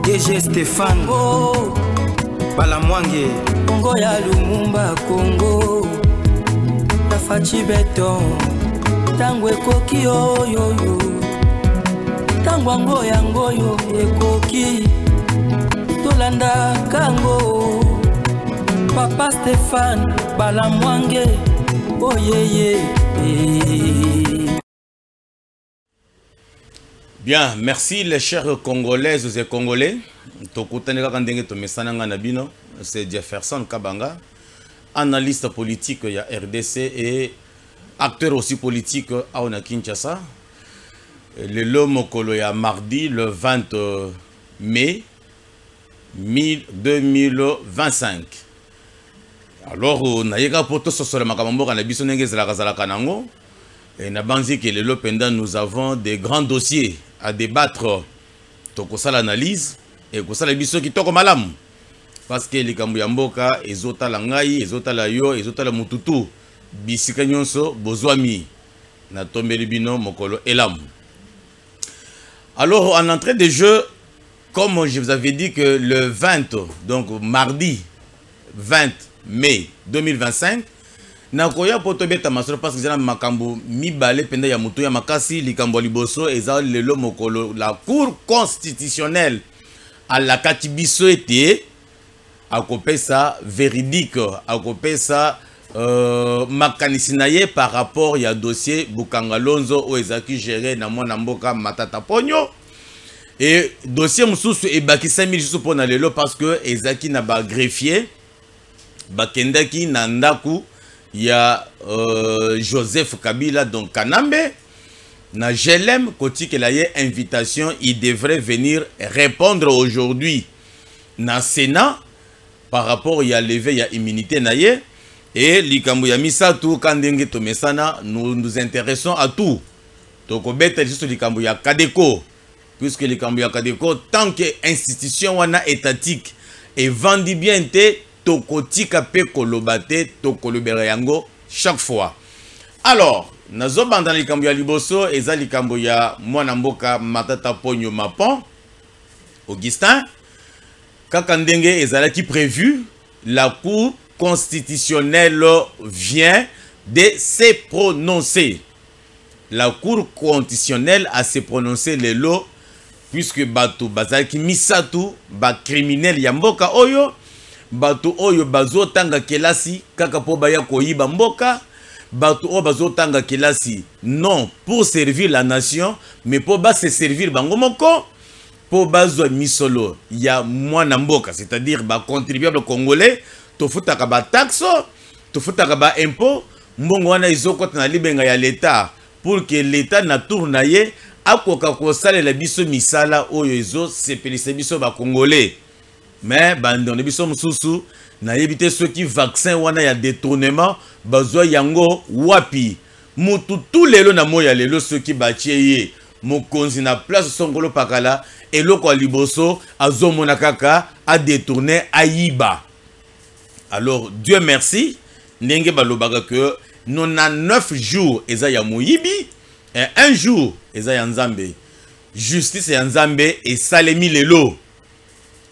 DG Stéphane oh. Balamwange Congo ya Lumumba Congo Tafachi Beton Tango ekoki oyoyo Tango ango yangoyo ekoki Tolanda kango Papa Stéphane Balamwange oh yeah. Bien, merci les chers Congolaises et Congolais. C'est Jefferson Kabanga, analyste politique il y a RDC et acteur aussi politique à Kinshasa. Le Lomokolo ya mardi le 20 mai 2025. Alors, on a eu un peu de choses sur le Makambo, on a vu et que le pendant nous avons des grands dossiers à débattre. Donc, ça l'analyse et ça la biso qui toko malam. Parce que les Kambuyamboka, ezota la ngai, ezota la yo, ezota la mututu, bisika nyonso, bozwami, na tombe libino, mokolo elam. Alors, en entrée de jeu, comme je vous avais dit que le 20, donc mardi 20 mai 2025, nakoya potobeta masoro parce que zana makambo mibale penda ya mutu ya makasi likambo liboso eza lelo mokolo la cour constitutionnelle à la katibiso était à kopesa véridique à kopesa makanisinaye par rapport ya dossier Bukangalonzo o ezaki géré na mwana mboka Matata Ponyo et dossier mususu e baki 5000 juste pour na lelo parce que ezaki na ba greffier bakendaki na ndaku ya Joseph Kabila donc Kanambe na Jelem Koti que la invitation il devrait venir répondre aujourd'hui na Sénat par rapport ya levé ya immunité naye et likambo ya misatu kandenge to mesana nous intéressons à tout donc obeta juste likambo ya Kadeko puisque likambo ya Kadeko tant que institution wana étatique et vendi bien te tokotika pe kolobate tokolobera yango chaque fois. Alors, nazo banda likambo ya liboso eza likambo ya mwana mboka Matata Ponyo Mapon Augustin kaka ndenge ezalaki prévu, la Cour constitutionnelle vient de se prononcer. La Cour constitutionnelle a se prononcé le lot puisque batu bazalaki misatu ba criminel ya mboka oyo Batu oyo bazo tanga kelasi kaka po baya koyiba mboka batu oyo bazo tanga kelasi non pour servir la nation mais pour ba se servir bango moko po bazwa misolo ya mwana mboka c'est-à-dire ba contribuable congolais to futaka ba taxo to futaka ba impôt mbongo wana izokota na libenga ya l'état pour que l'état na tournaye akoka ko salela biso misala oyo izo sepelisa biso ba congolais. Mais bandon biso mususu na yebite ceux qui vaccin wana ya détournement bazwa yango wapi mutu tout lelo na moya lelo ceux qui bacheye mokonzi na place songolo pakala eloko liboso azomona kaka a détourner ayiba. Alors Dieu merci ndenge balobaka que 99 jours eza ya moyibi et un jour eza ya nzambe justice ya nzambe et salemi lelo.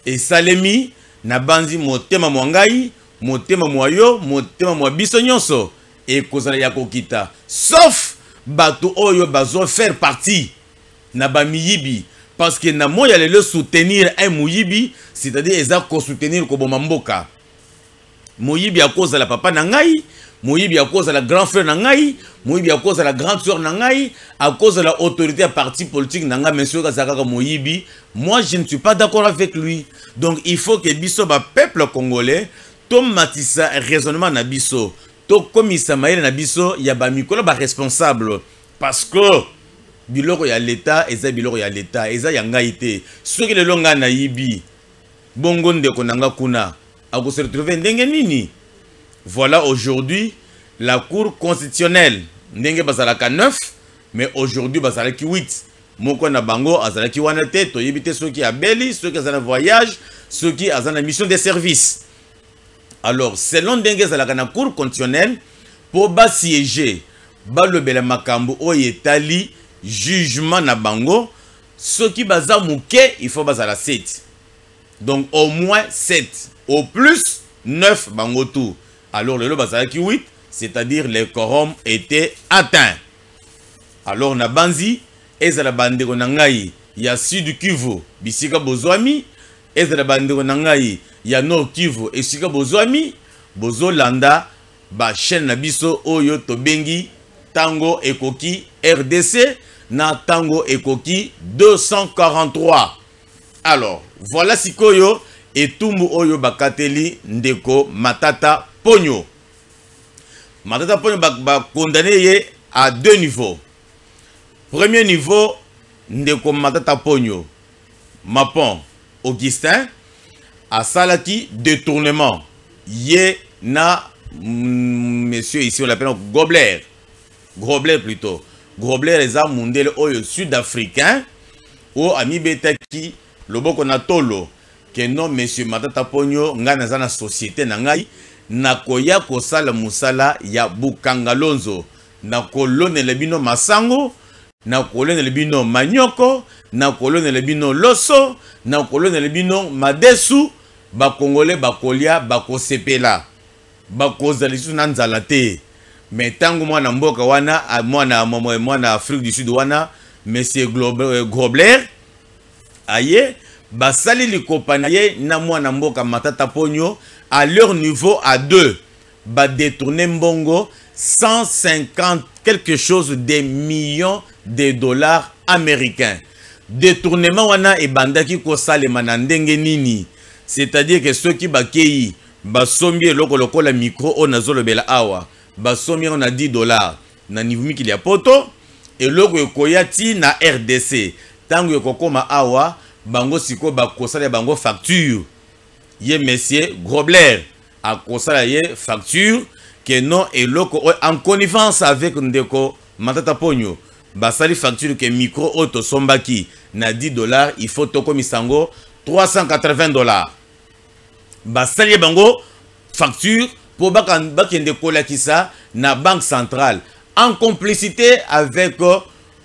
Et Salemi na banzi motema mwangai, motema mwayo, motema mwabiso nyonso et kozala ya kokita. Sauf bato oyo bazo faire partie na ba miyibi parce que na moya le soutenir un muyibi, c'est-à-dire eza ko soutenir ko boma mboka. Muyibi a cause la papa na ngai, muyibi a cause la grand frère na ngai, muyibi a cause la grande sœur na ngai, à cause de la autorité à parti politique na ngai monsieur Kazaka muyibi. Moi, je ne suis pas d'accord avec lui. Donc, il faut que biso ba peuple congolais, to matissa raisonnement na biso, to komisa maïle na biso, ya ba mikolo ba responsable. Parce que, biloko ya l'État, eza biloko ya l'État, eza yanga ite. Ceux qui le longa na yibi, bongonde konanga kuna, ako se retrouver ndenge nini. Voilà aujourd'hui, la Cour constitutionnelle, ndenge bazalaka 9, mais aujourd'hui bazalaki 8. Moko na bango azalaki wana te to yebite ceux qui a beli ceux qui azana voyage ceux qui azana mission de service. Alors selon ndenge zalaka na cour constitutionnelle pour ba siéger ba lobela makambo oyetali jugement na bango ceux qui baza muke il faut bazala 7 Donc au moins 7. Au plus 9 bangotou. Alors le bazalaki 8, c'est-à-dire les quorums étaient atteints. Alors na banzi, ezala bandeko na ngai ya Sud Kivu, bisika bozwami, ezala bandeko na ngai ya Nord Kivu, esika bozwami, bozolanda ba chaîne na biso oyo tobengi Tango Ekoki RDC na Tango Ekoki 243. Alors, voilà sikoyo etumbu oyo bakateli ndeko Matata Ponyo. Matata Ponyo ba condamné à 2 niveaux. Premier niveau, ndeko Matata Ponyo, Mapon Augustin, a salaki détournement. Yé na monsieur ici on l'appelle Grobler. Grobler plutôt. Grobler les armes mondiales oyo sud-africain ou ami betaki loboko na tolo que non monsieur Matata Ponyo nga na na société na ngai na koya kosala musala ya bukangalonzo na kolone le bino masango na kolone le bino manyoko na kolone le bino loso na kolone le bino madesu ba congolais ba kolia ba kosepela ba kozali su na nzala te. Mais tango mwana mboka wana mwana Afrique du Sud wana monsieur Grobler aye basali likopana ye na mwana mboka Matata Ponyo à leur niveau à 2 ba détourner mbongo 150 quelque chose des millions de dollars américains. Détournement wana e bandaki ko salema na ndenge nini, c'est-à-dire que ceux qui bakei basombi loko la micro on azolobela awa basombi on a 10 dollars na niveau mikili ya poto et loko ekoyati na RDC tango ekokoma awa bango siko bakosala bango facture ye monsieur Grobler a kosala ye facture que non et loko en connivence avec ndeko Matata Ponyo basali facture que micro auto sombaki na 10 dollars il faut toko misango 380 dollars basali bango facture pour bakende kolakisa na banque centrale en complicité avec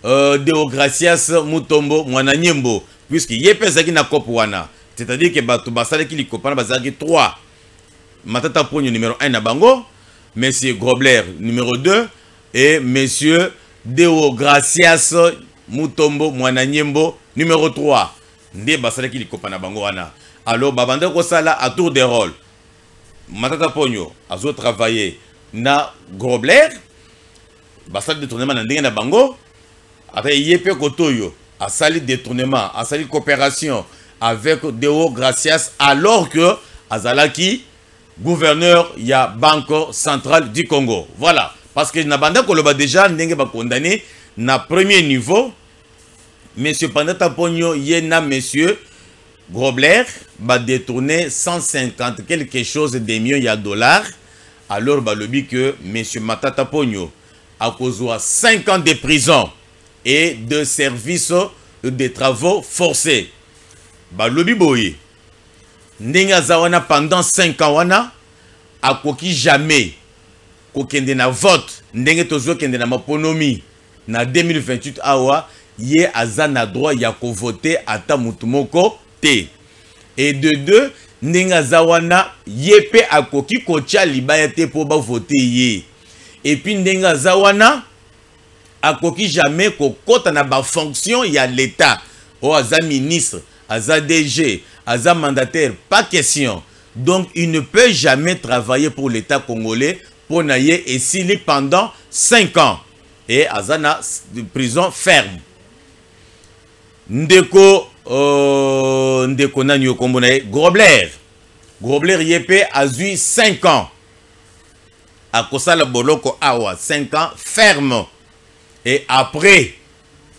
Deogracias Mutombo Mwananyembo puisque yepezaki na kopo wana, c'est-à-dire que bato basali ki likopana bazaki 3 Matata Ponyo numéro 1 na bango, monsieur Grobler numéro 2 et monsieur Deogracias Mutombo Mwananyembo numéro 3 nde basali ki likopana bango wana. Alors babande ko sala à tour de rôle. Matata Ponyo azo travailler na Grobler basali détournement na ndenge na bango après yepe kotoyo asali détournement asali coopération avec Deogracias alors que azalaki gouverneur ya Banque centrale du Congo. Voilà, parce que na banda koloba déjà ndenge ba condamné na premier niveau monsieur Matata Ponyo yena monsieur Grobler va détourner 150 quelque chose des millions de dollars. Alors bah lobby que monsieur Matata Ponyo a causé 5 ans de prison et de service de travaux forcés. Bah lobby boy ndinga zawana pendant 5 ans wana a koki jamais kokende na vote ndenge tozo kende na maponomi na 2028 awa ye azana droit ya ko voter ata mutumoko te. Et de 2 ndinga zawana yepe akoki kocha libaya te po ba voter ye. Et puis ndinga zawana akoki jamais kokota na ba fonction ya l'état. O aza ministre, aza DG, aza mandataire, pas question. Donc il ne peut jamais travailler pour l'état congolais pour naye et s'il est pendant 5 ans et azana prison ferme. Ndeko ndeko nani yokombo na Grobler. Grobler yepe azui 5 ans. A kosala boloko awa 5 ans ferme. Et après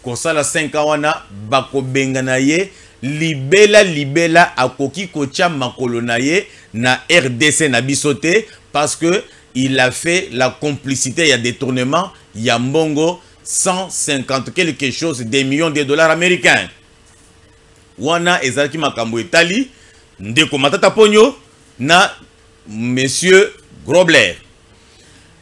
kosala 5 ans wana bako benga na ye libela akoki kocha makolo na ye na RDC na bisote parce que il a fait la complicité ya détournement ya mbongo 150 quelque chose des millions de dollars américains. Wana ezalaki makambo etali ndeko Matata Ponyo na monsieur Grobler.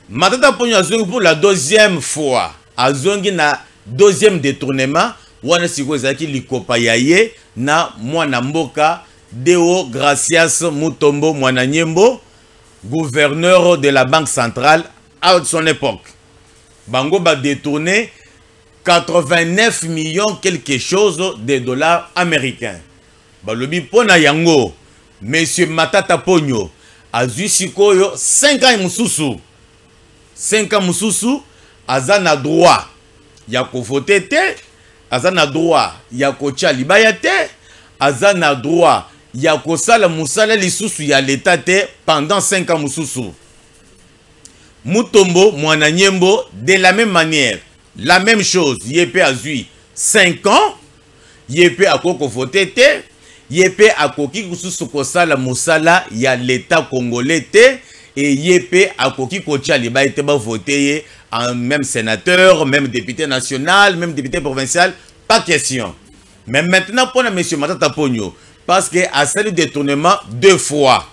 Matata Ponyo azongi pour la 2e fois. Azongi na 2e détournement. Wana siko ezalaki likopa ya ye na mwana mboka Deo Gracias Mutombo Mwananyembo, gouverneur de la Banque centrale à son époque. Bango va détourner 89 millions quelque chose de dollars américains. Balobi pona yango, monsieur Matata Ponyo, azui sikoyo 5 ans mususu. 5 ans mususu, azana droit. Yako vote te, azana droit. Yako tia libaya te, azana droit. Yako sala musala lisusu ya l'état te pendant 5 ans mususu. Mutombo, Mwananyembo, de la même manière, la même chose, yépe azui 5 ans, yépe akoko vote te, yépe akoki kususu kosala musala ya l'état congolais te, et yépe akoki kocha liba ete ba voter en même sénateur, même député national, même député provincial, pas question. Mais maintenant pour monsieur Matata Ponyo, parce que à ce détournement 2 fois,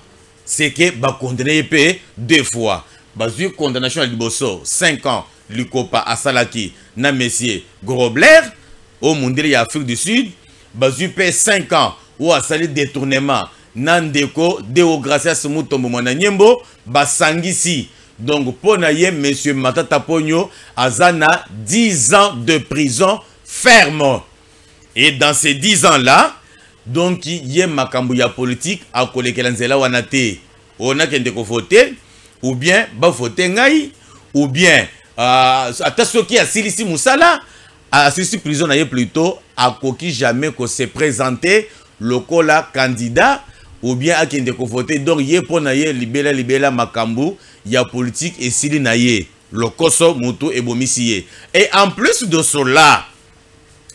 c'est que ba condamné yépe 2 fois. Bazu condamnation à liboso 5 ans, Lukopa à Salaki, na monsieur Grobler, au Mondeli Afrique du Sud, bazu paie 5 ans, ou à sali détournement, Nandeko, Deo Gracias Mutombo Mwananyembo, Basangisi. Donc, pour naye, monsieur Matata Ponyo, Azana, 10 ans de prison ferme. Et dans ces 10 ans-là, donc, il y a Makambouya politique, à Kolekelanzela Wanate, on a qu'un voter, ou bien, ba voter ngai, ou bien, Atasoki a Silisi Moussala, à Silisi prison, plutôt, à Koki jamais qu'on s'est présenté, le cola candidat, ou bien à qui ne voter. Donc, il y a pour naye, libéla, Makambu, il y a politique et Sili naye, le Koso, Moutou et Bomisiye. Et en plus de cela,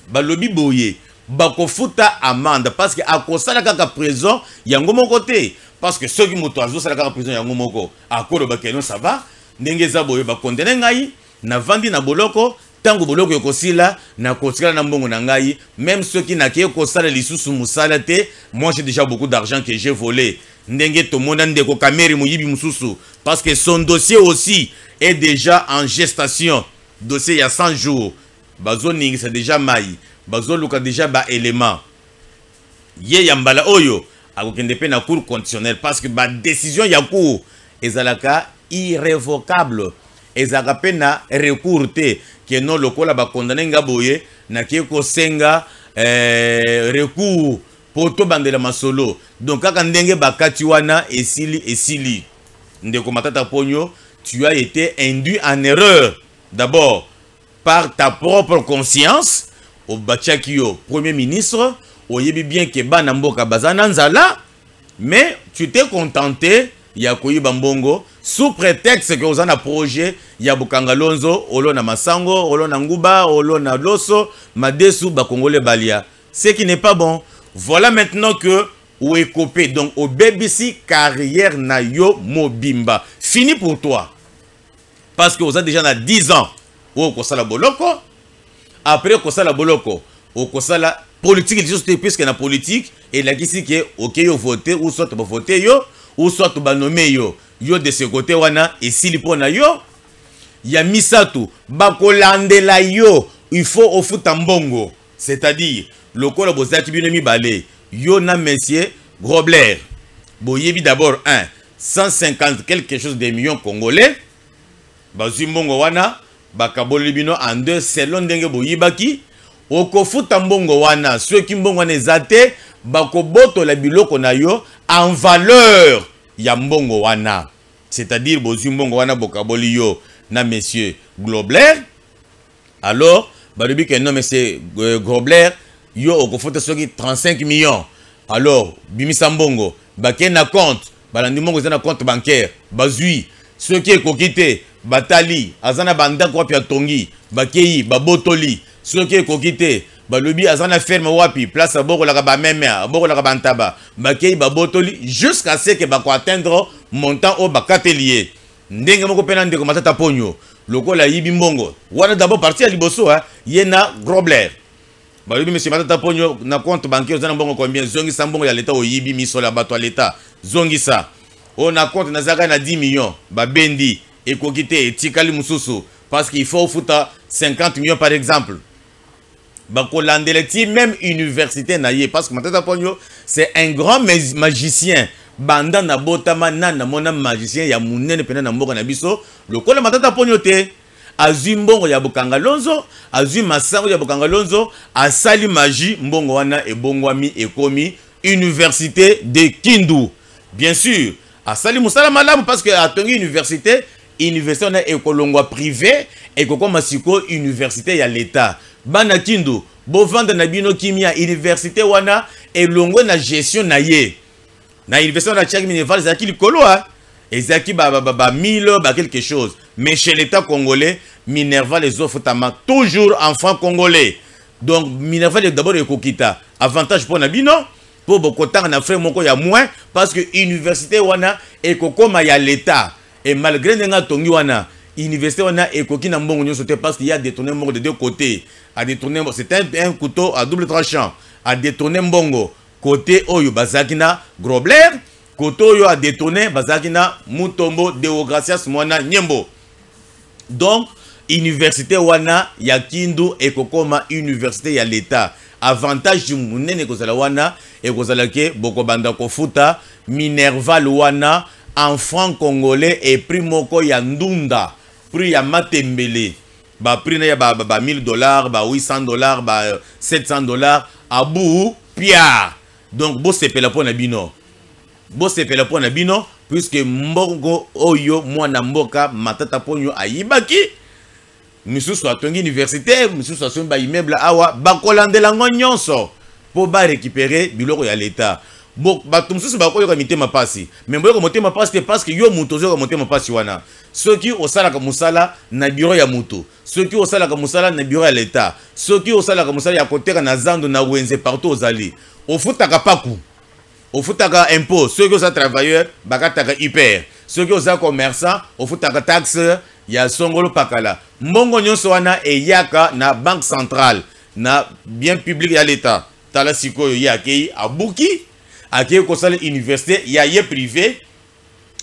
Balobi Boye, Bakofuta amende, parce que à cause de la prison, il y a un bon côté. Parce que ceux qui m'ont toisé, c'est la prison, il y a un bon côté. À cause de Bakeno, ça va. N'engeza Boye, Bakondene Ngai, na vandi na boloko, tango boloko yokosila, na kosila na mbongo na ngai, même ceux qui n'a qu'à kosala lisusu musalate, moi j'ai déjà beaucoup d'argent que j'ai volé. Ndenge to mona ndeko kameri muyibi mususu, parce que son dossier aussi est déjà en gestation. Dossier il y a 100 jours. Bazo ning c'est déjà maï. Bazo luka déjà ba élément. Ye yambala oyo, akokende pe na cour conditionnelle, parce que ba décision ya cour ezalaka irrévocable. Ezalaka pe na recours te, que non lokola ba condamné ngaboye, na kieko senga recours poto bandela masolo. Donc kaka ndenge bakati wana esili. Ndeko Matata Ponyo, tu as été induit en erreur. D'abord par ta propre conscience, au Bachakio, Premier ministre, au yebi bien que Banamboka Bazananzala, mais tu t'es contenté, Yakoyi Bambongo, sous prétexte que vous en avez projet, Yabukanga Lonzo, Olona Masango, Olona Nguba, Olona Loso, Madesu, Bakongole Balia. Ce qui n'est pas bon. Voilà maintenant que ou est copé. Donc, au BBC, carrière Nayo Mobimba. Fini pour toi. Parce que vous avez déjà 10 ans. Ou Kosala Boloko. Après Kosala Boloko. Ou Kosala politique. Puisque la politique, et la qui est ok, yo voter, ou soit tu vas voter yo, ou soit tu vas nommer yo. Yo de ce côté, wana, et si l'ipona yo, ya misatu, bakolandela yo, il faut au foot en bongo. C'est-à-dire, le col bozaki binemi balé. Yo na monsieur Grobler. Boyebi d'abord 150 quelque chose de millions congolais. Bazu mbongo wana bakaboli bino en 2 selon ndenge boyibaki. Oko futa mbongo wana ceux qui mbongo wana ezate bakoboto la biloko na yo en valeur ya mbongo wana. C'est-à-dire bozu mbongo wana bokaboli yo na monsieur Grobler. Alors balobi que non monsieur Grobler yo okofuta soki 35 millions. Alors, Bimisa Mbongo, Baken na compte, Balandi Mbongo na compte bancaire, Bazui, ceux qui est kokité, Batali, Azana Banda Kwapi Tongi, Bakei, Babotoli, ceux qui est kokité, Balobi, Azana ferme Wapi, place à Boro la Meme, Boro la Bantaba, Bakei, Babotoli, jusqu'à ce que Bako atteindre montant au Bakatelier. Ndenge Moko Penan de Matata Ponyo, Loko la Yibi Mbongo, Wana d'abord parti à Liboso, Yena Grobler. Balobi monsieur Matata Ponyo na compte bancaire zana mbongo combien zongi sambongo ya l'état oyibi miso la bato à l'état zongi ça on a compte nazaka na 10 millions ba bendi ekokite etikali mususu parce qu'il faut futa 50 millions par exemple bakolandeleti même université na ye parce que Matata Ponyo c'est un grand magicien banda na botama na mona magicien ya munene pena na mboka na biso lokola Matata Ponyo te azwi mbongo ya bokanga lonzo azwi masango ya bokanga lonzo asali magie mbongo wana ebongwami ekomi université de Kindu bien sûr asali musala malamu parce que atongi université on a ekolongwa privé et kokoma siko université ya l'état bana Kindu bo vanda na bino kimia université wana elongwe na gestion na ye na université na Tchèque Minerval zaki likolo ezaki ba 1000 ba quelque chose mais chez l'état congolais Minerval les offre toujours en francs congolais donc Minerval d'abord ekokita avantage pour na bino pour bokotanga na frère moko ya moins parce que université wana ekokoma ya l'état et malgré nenga tongi wana université wana ekoki na mbongo nyoso te parce qu'il y a détourné mbongo de deux côtés à détourner c'est un couteau à double tranchant à détourner mbongo côté oyo bazakina Grobler côté oyo a détourné bazakina Mutombo Deogracias mwana Nyembo donc université wana ya Kindu ekokoma université ya l'état avantage du munene kozala wana ekozala ke bokobanda kofuta Minerval wana en franc congolais et prix moko ya ndunda prix ya matembele ba prix na ya ba $1000 ba $800 ba $700 abu pia donc bo sepela pona bino puisque mbongo oyo mwana mboka Matata Ponyo ayibaki misusu atongi université misusu asombi ba immeuble awa bakolandela ngo nyonso po ba récupérer biloko ya l'état bon bato mususu bakoyoka mitema pasi mais boyoka motema pasi te parce que yo mutu ozoyoka motema pasi wana soki osalaka musala na bureau ya mutu soki osalaka musala na bureau ya l'état soki osalaka musala ya koteka na zando na wenze partout ozali ofutaka paku ofutaka impôt soki oza travailleur bakataka hyper soki oza commerçant ofutaka taxe ya songolo pakala mbongo nyonso wana eyaka na banque centrale na bien public ya l'état tala sikoyo ye akei abuki akei kosala université ya ye privé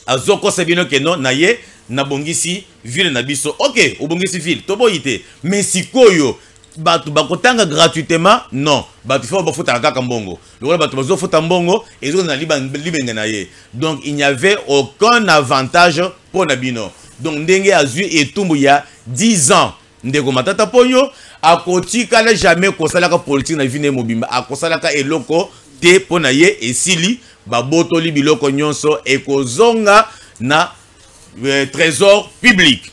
azokosa bino keno na ye na bongisi ville na biso ok obongisi ville toboyi te mais sikoyo batu bakotanga gratuitement non batu faut bafuta kaka mbongo lokola batu bazofuta mbongo ezo na libenge na ye donc il n'y avait aucun avantage pour na bino donc ndenge azui etumbu ya 10 ans ndeko Matata Ponyo akotikala jamais kosalaka politique na vie mobimba akosalaka eloko te pona ye esili babotoli biloko nyonso ekozonga na trésor public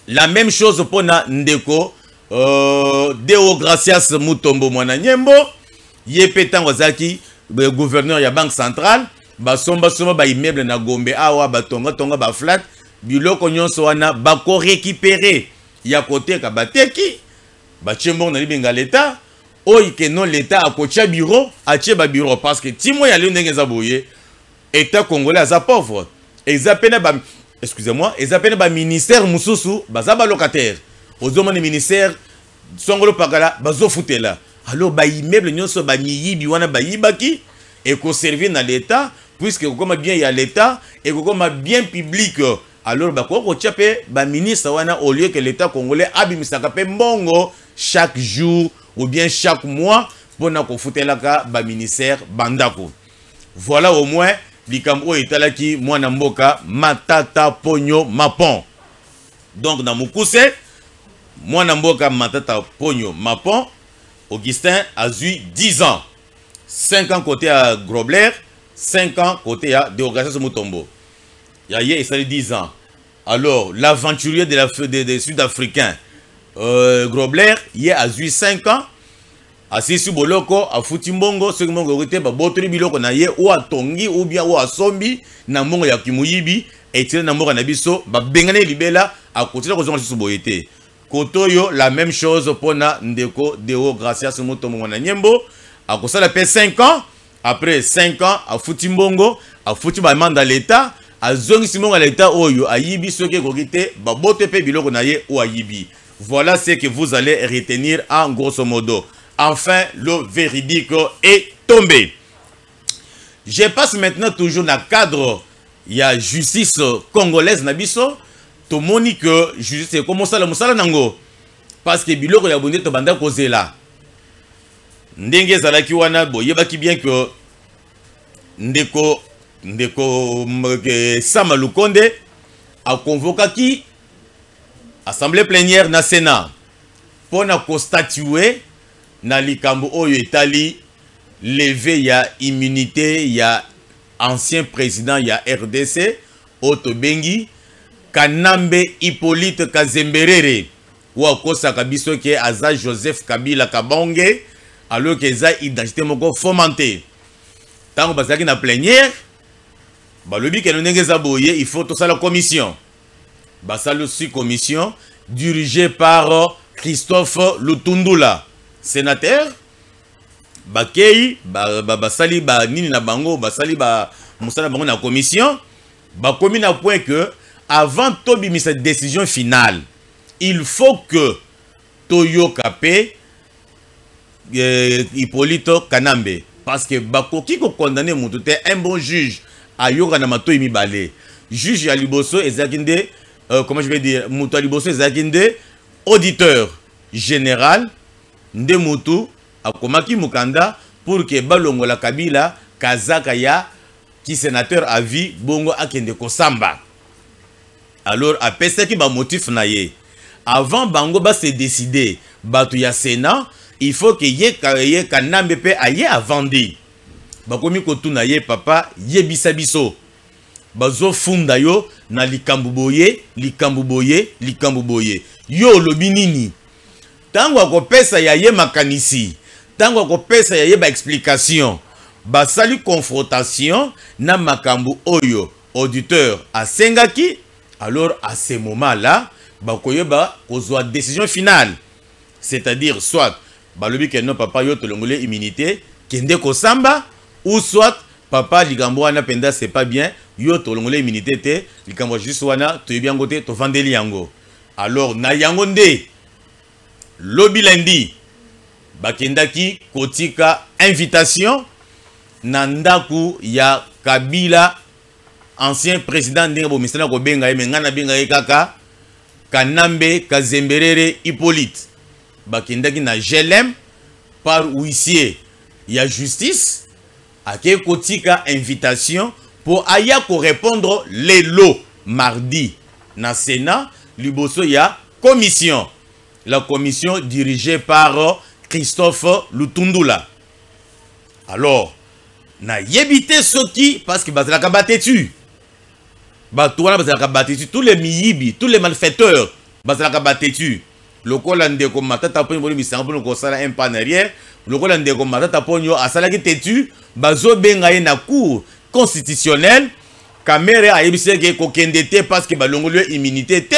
la même chose pona ndeko Deogracias Mutombo mwana Nyembo ye petango zaki gouverneur ya banque centrale basomba ba immeuble na Gombe awa batonga ba flat biloko nyonso wana bako récupérer ya côté ka bateki bachembo na libenga l'état oike non l'état akocha bureau ache ba bureau parce que timo ya ndenge za boye état congolais aza pauvre ezapena ba excusez-moi ezapena ba ministère mususu baza ba locataire ozomone ministère songolo pakala bazofutela alors ba immeuble nyonso ba miyibi wana ba yibaki et ko servir na l'état puisque comme bien ya l'état et comme bien public alors bakoko tchape ba ministre wana au lieu que l'état congolais abimisaka pe mbongo chaque jour ou bien chaque mois pour na ko futelaka ba ministère bandako voilà au moins likambo etalaki mwana mboka Matata Ponyo Mapon donc na mukuse mwana mboka Matata Ponyo Mapon Augustin a eu 10 ans 5 ans côté à Grobler 5 ans côté à Deogracias Mutombo Yaye il s'est 10 ans alors l'aventurier des Sud-Africains Grobler il a eu 5 ans asisi boloko afuti mbongo soki mbongo kote ba botoli biloko na ye ou atongi ou bien ou asombi na mbongo ya kimuyibi etile na mbongo na biso ba bengane libela akotila kozonga susu boyete kotoyo la même chose pona ndeko Deogracias Mutombo mwana Nyembo akosala pe 5 ans après 5 ans afuti mbongo afuti ba manda l'état azongi simonga l'état oyo ayibi soki kokite ba bote pe biloko na ye ou ayibi voilà ce que vous allez retenir en grosso modo. Enfin, le véridique est tombé. Je passe maintenant toujours dans le cadre, il y a justice congolaise nabiso. Tout le monde que justice est comme ça, le musala nango. Parce que biloko ya bonde to banda kozela. ndenge zalaki wana boyebaki bien que ndeko Sama Lukonde a convoqué assemblée plénière na Sénat pour na constatuer na likambo oyo etali levé ya immunité ya ancien président ya RDC Otobengi Kanambe Hippolyte Kazemberere wa kosa kabiso ke aza Joseph Kabila Kabonge alors que za identité moko fomenté tango bazaki na plénière balobi ke ndenge za boye il faut tout ça la commission basalo si commission dirigée par Christophe Lutundula sénateur bakei basali ba nini na bango basali ba musala bango na commission ba komi na point que avant tobi cette décision finale il faut que Toyo Kapé Hippolyte Kanambe parce que bakoki ko condamner mutu te un bon juge ayoka na mato mibale juge ya liboso ezakinde comment je vais dire mutu liboso ezakinde auditeur général nde mutu akomaki mukanda pour que balongola Kabila kazaka ya qui sénateur à vie bongo akende kosamba alors apesaki ba motif na ye avant bango ba se décider batu ya Sénat il faut que ye Kanambe pe aye avandi bakomi kotuna ye papa ye bisabiso bazo funda yo na likambu boye yo lobi nini tango akopesa ya ye makanisi tango akopesa ya ye ba explication basali confrontation na makambu oyo auditeur asengaki alors à ce moment là bakoyeba kozwa décision finale c'est-à-dire soit balobi que non papa yo tolongole immunité kende kosamba ou soit papa likambo wana penda c'est pas bien yo tolongole immunité te likambo juste wana toyebi ngote to vandeli yango alors na yango nde lobi lundi bakendaki kotika invitation na ndaku ya Kabila ancien président ndenge bo misana ko benga ye ngana benga ye kaka Kanambe Kazemberere Hippolyte bakendaki na GLM par huissier ya justice ake kotika invitation pour aya ko répondre lelo mardi na Sénat liboso ya commission la commission dirigée par Christophe Lutundula alors na yebité soki parce que bazalaka batetu batouana bazalaka batetu tous les miyibi tous les malfaiteurs bazalaka batetu lokola ndeko matata poni boli misango poni ko sala un pas en arrière lokola ndeko matata ponyo asalaki tetu bazo benga ye na cour constitutionnelle caméra ayebise ke ko kendete parce que balongolo immunité te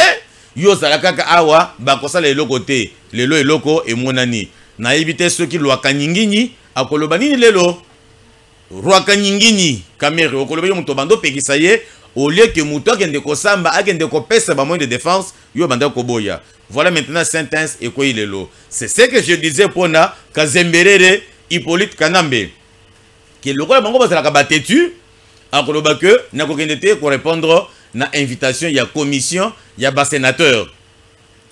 yo salaka ka awa bakosala eloko te lelo eloko emonani na yebite soki lwaka nyingini akoloba nini lelo rwaka nyingini caméra okoloba yo muto bando pekisa ye au lieu que muto akende ko samba akende ko pesa ba moyen de défense yo banda ko boya. Voilà maintenant sentence et quoi il est là. C'est ce que je disais pour na Kazemberere Hippolyte Kanambe que le roi bango basala ka batetu akoloba que na ko kendete ko répondre na invitation ya commission ya ba sénateur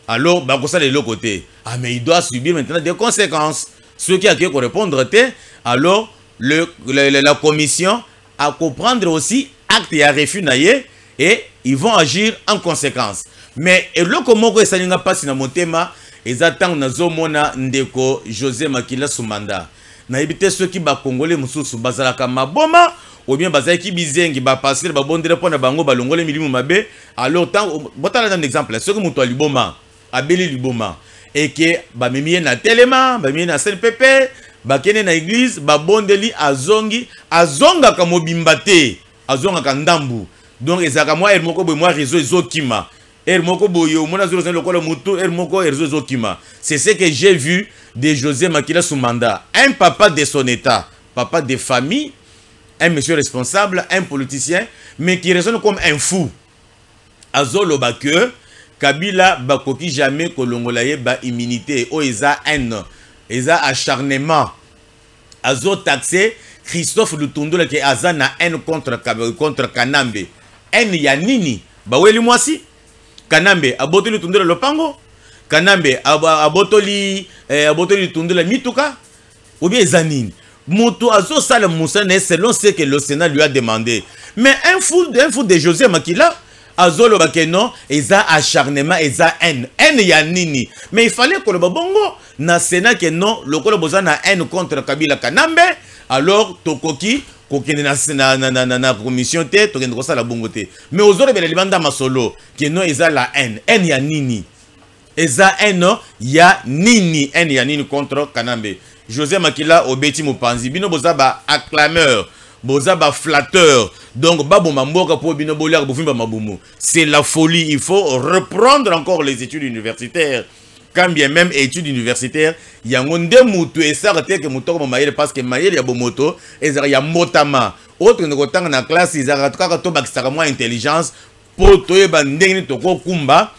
alors bakosala le côté ah mais il doit subir maintenant des conséquences ceux qui a que répondre te alors la commission à comprendre aussi acte et refus naie et ils vont agir en conséquence mais eloko moko esalinga pasi na motema ezatang nazo mona ndeko José Makila Sumanda na ebite ceux qui ba congolais mususu bazalaka maboma ou bien bazaki bizengi ba passer ba bondere pona bango balongole milimu mabe alors tant botala un exemple ceux que muto liboma abeli liboma et que ba memiye na telema ba memiye na CNPP ba kene na église ba bondeli azonga ka mobimba te azonga ka ndambu donc ezaka moi moko boy moi réseau ezokima moko boyo mona zolo lokola mutu moko réseau ezokima c'est ce que j'ai vu de José Makila Sumanda un papa de son état papa de famille un monsieur responsable un politicien mais qui raisonne comme un fou azolo ba que Kabila bakoki jamais kolongola ye ba immunité o eza haine eza acharnement azo taxé Christophe Lutundula qui aza na haine contre Kanambe haine ya nini ba weli mwasi Kanambe abotoli Lutundula lopango Kanambe abotoli Lutundula mituka ou bien Zanine. Moto azo sala moussane selon ce que le Sénat lui a demandé. Mais un fou de José Makila, azo le bakeno, eza acharnement, eza haine. Haine ya nini. Mais il fallait que le babongo, na Sénat que non, le kolo boza na haine contre Kabila Kanambe, alors Tokoki, kokende na commission te, tokende kosa la bongo te. Mais aux autres, libanda masolo, que non, eza la haine. Haine ya nini. Eza haine ya nini. Haine ya nini contre Kanambe. José Makila obeti Mopanzi bino boza ba acclameur boza ba flatteur donc ba bomba mboka pour bino bolia bo fimba mabumu. C'est la folie, il faut reprendre encore les études universitaires. Quand bien même études universitaires yango nde mutu esarate que mutoko mayele parce que mayele ya bomoto ezara ya motama autre ne kotanga na classe ezara kaka to bakisaka moi intelligence pour toyeba ndenge to ko kumba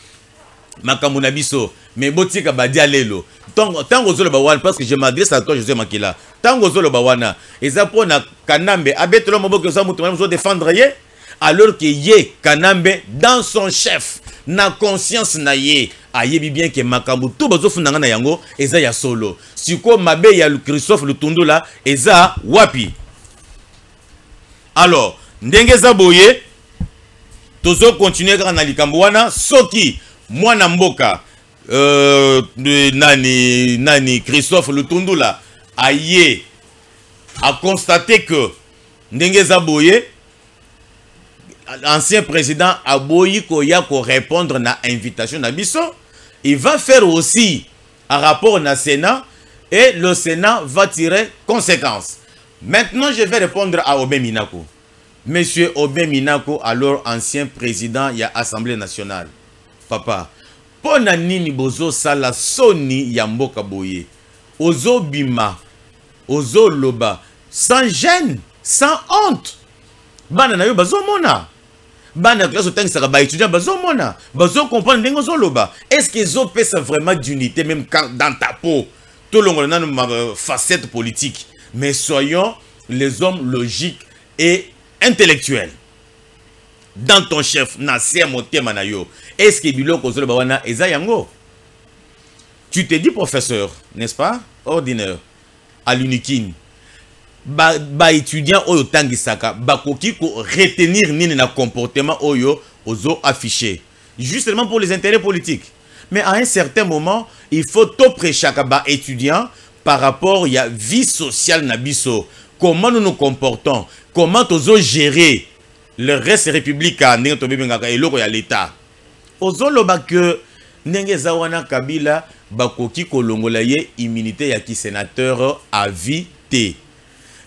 makambo na biso mais botika badia lelo tango zolo bawana parce que je m'adresse à toi José Makila tango zolo bawana eza pona Kanambe abetelo moboko za mutu même zo défendre ye alors que ye Kanambe dans son chef na conscience na ye ayebi bien que makambo tout bazo fundanga na yango eza ya solo siko mabe ya Christophe Lutundula eza wapi. Alors ndenge za boye tozo continuer kana likambo wana soki mwana mboka nani Christophe Lutundula aye a constaté que ndenge za boye ancien président aboyi koya ko répondre na invitation na biso, il va faire aussi un rapport na Sénat et le Sénat va tirer conséquence. Maintenant je vais répondre à Obé Minako. Monsieur Obé Minako, alors ancien président ya Assemblée nationale. Papa, pona nini bozo sala soni ya mboka boye. Ozo bima, ozo loba, sans gêne, sans honte. Bana na yo bazo mona. Bana classe autant que ça va étudier bazo mona. Bazo comprendre ndenge ozo loba. Est-ce que zo pèse vraiment d'unité même quand dans ta peau. Tout le monde a une facette politique. Mais soyons les hommes logiques et intellectuels. Dans ton chef, Nasser Motema Nayo, est-ce que Biloko Zolo Bawana Eza Yango? Tu te dis professeur, n'est-ce pas? Ordinaire, à l'unikin. Ba étudiant Oyo Tangisaka, Bakoki ko retenir nini na comportement Oyo Ozo affiché. Justement pour les intérêts politiques. Mais à un certain moment, il faut topre chaque étudiant par rapport à la vie sociale Nabiso. Comment nous nous comportons? Comment nous gérer le reste républicain et l'État. Ozoloba que Nenge Zawana Kabila Bakoki Kolongolaye immunité yaki sénateur à vie T.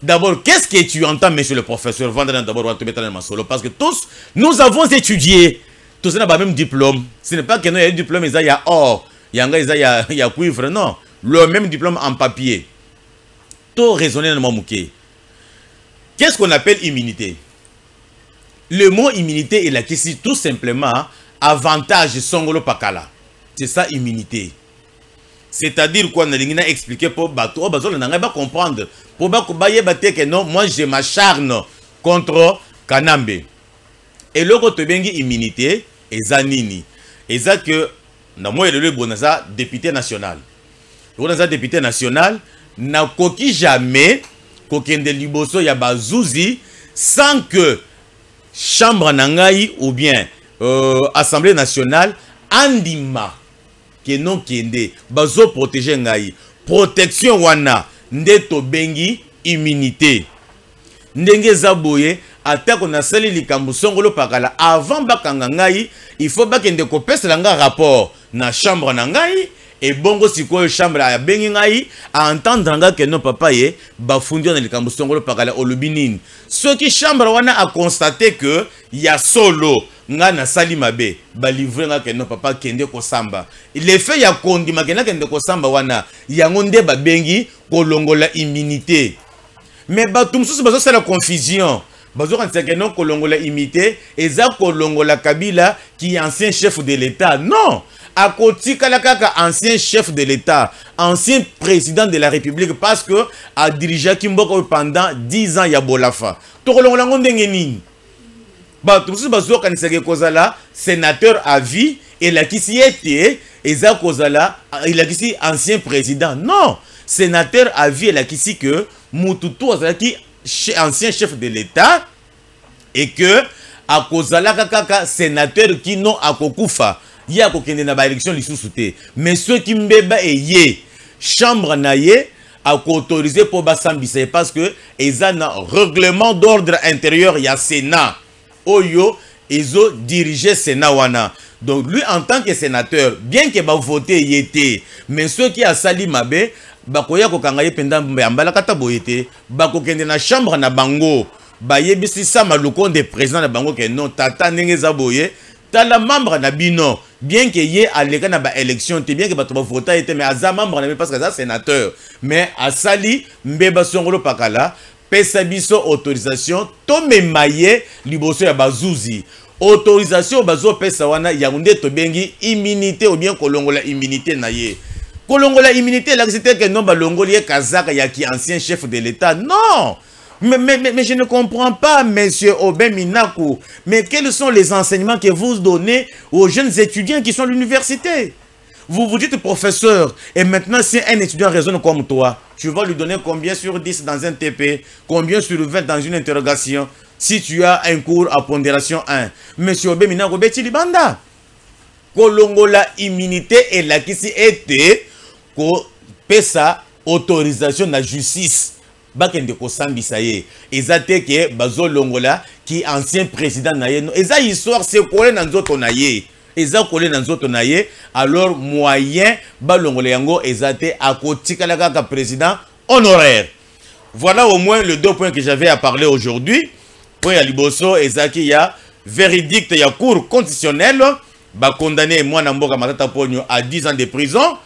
D'abord, qu'est-ce que tu entends, monsieur le professeur? Parce que tous, nous avons étudié. Tous n'a pas même diplôme. Ce n'est pas que nous avons un diplôme, il y a or, il y a cuivre, non. Le même diplôme en papier. Tout raisonner dans mon Qu'est-ce qu'on appelle immunité? Le mot immunité est là qui tout simplement avantage songolo pakala. C'est ça immunité. C'est-à-dire quoi, on a expliqué pour bateau, on va comprendre. Pour que non, moi je m'acharne contre Kanambe. Et le côté bengi immunité, et zanini. Et ça que, na moi le bonaza député national. Le bonaza député national, n'a koki jamais, kokende liboso ya bazouzi, sans que chambre nangai ou bien assemblée nationale andima que non kende bazo protéger ngai protection wana ndeto bengi immunité ndenge zaboye atako na sali likambu songolo pakala avant bakanga ngai il faut bakende ko pesa nga rapport na chambre nangai et bongo sikoyo chambre ya bengi ngai a entendre nga que non papa ye bafundi na likambu songolo pakala olubinini ce qui chambre wana a constaté que ya solo nga na sali mabe ba livrer nga que non papa kende ko samba le fait ya kondi makena kende ko samba wana yango nde ba bengi ko longola immunité mais ba tumsusu bazo sala confusion bazo kanisa que non ko longola immunité eza ko longola Kabila qui est ancien chef de l'État non. À côté Kalakaka, ancien chef de l'État, ancien président de la République, parce que a dirigé Kimboko pendant 10 ans ya Bolafa. Tokolongolango ndengeni. Ba tusu bazo kanisake kozala sénateur à vie et la kisi était eza kozala il a kisi ancien président. Non, sénateur à vie la qui si que Mututu azalaki ancien chef de l'État et que à kozala kaka sénateur qui non akokufa ya kokende na ba élection lisusu te mais ceux qui mbeba eye chambre na ye a autorisé pour basambisa parce que ils ont un règlement d'ordre intérieur ya Sénat oyo ils ont dirigé Sénat wana. Donc lui en tant que sénateur bien que ba voter yete mais ceux qui a sali mabe bakoya kokanga ye penda mbala kata boyete bakokende na chambre na bango ba yebisi sa maluko de président na bango que non tata ndenge za boye tala membre na bino bien que ye aleka na ba élection te bien que bato ba voter était mais aza membre na parce que ça sénateur mais asali mbeba songolo pakala pesa biso autorisation to memaye liboso ya bazuzi autorisation bazo pesa wana yaunde to bengi immunité ou bien kolongola immunité na ye kolongola immunité là c'était que non balongoli kazaka ya qui ancien chef de l'État non. Mais je ne comprends pas, monsieur Aubin Minakou. Mais quels sont les enseignements que vous donnez aux jeunes étudiants qui sont à l'université? Vous vous dites professeur, et maintenant si un étudiant raisonne comme toi, tu vas lui donner combien sur 10 dans un TP, combien sur 20 dans une interrogation, si tu as un cours à pondération 1. Monsieur Aubin Minakou, Betty Banda. Kolongola immunité et la qui si était ko pesa autorisation de la justice. Bakende ko sambisa ye ezate ke bazo longola ki ancien président na ye eza histoire c'est collé na nzoto na ye eza collé na nzoto na ye alors moyen ba longola yango ezate akotikala kaka président honoraire. Voilà au moins les deux points que j'avais à parler aujourd'hui. Point ya liboso ezaki ya verdict ya cour constitutionnelle ba condamné mwana mboka Matata Ponyo à 10 ans de prison.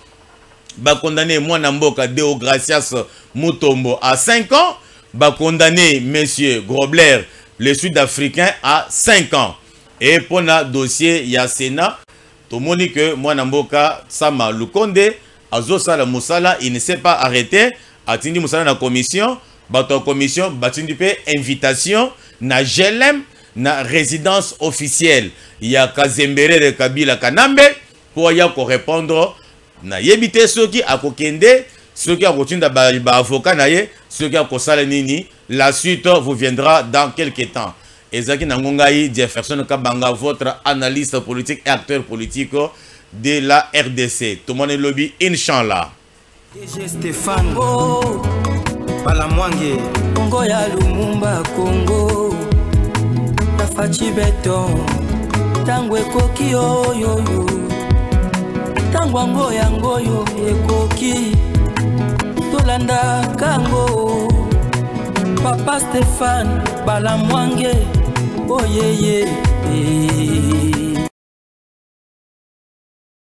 Ba condamné Mwana Mboka Deogracias Mutombo à 5 ans. Ba condamné monsieur Grobler, le Sud-Africain, à 5 ans. Et pour le dossier, il y a Sénat. Tout le monde dit que Mwana Mboka Sama Lukonde, Azo Sala Moussala, il ne s'est pas arrêté. Atindi Moussala na commission. Bato commission, batindi pe invitation. Na GLM, na résidence officielle. Il y a Kazembere de Kabila Kanambe. Pour y répondre. Na yebite ceux qui a kokende, ceux qui a continué ba avocat na ye, ceux qui a kosala nini, la suite vous viendra dans quelques temps. Ezaki Nangongai Jefferson Kabanga, votre analyste politique et acteur politique de la RDC. Tout le monde est lobby, Inch'Allah. DG Stéphane Balamwange Congo ya Lumumba Congo Tafachi Beton Tangwe Koki Oyoyo Tangwango yangoyo ekoki Tolanda kango Papa Stéphane Balamwange Oyeye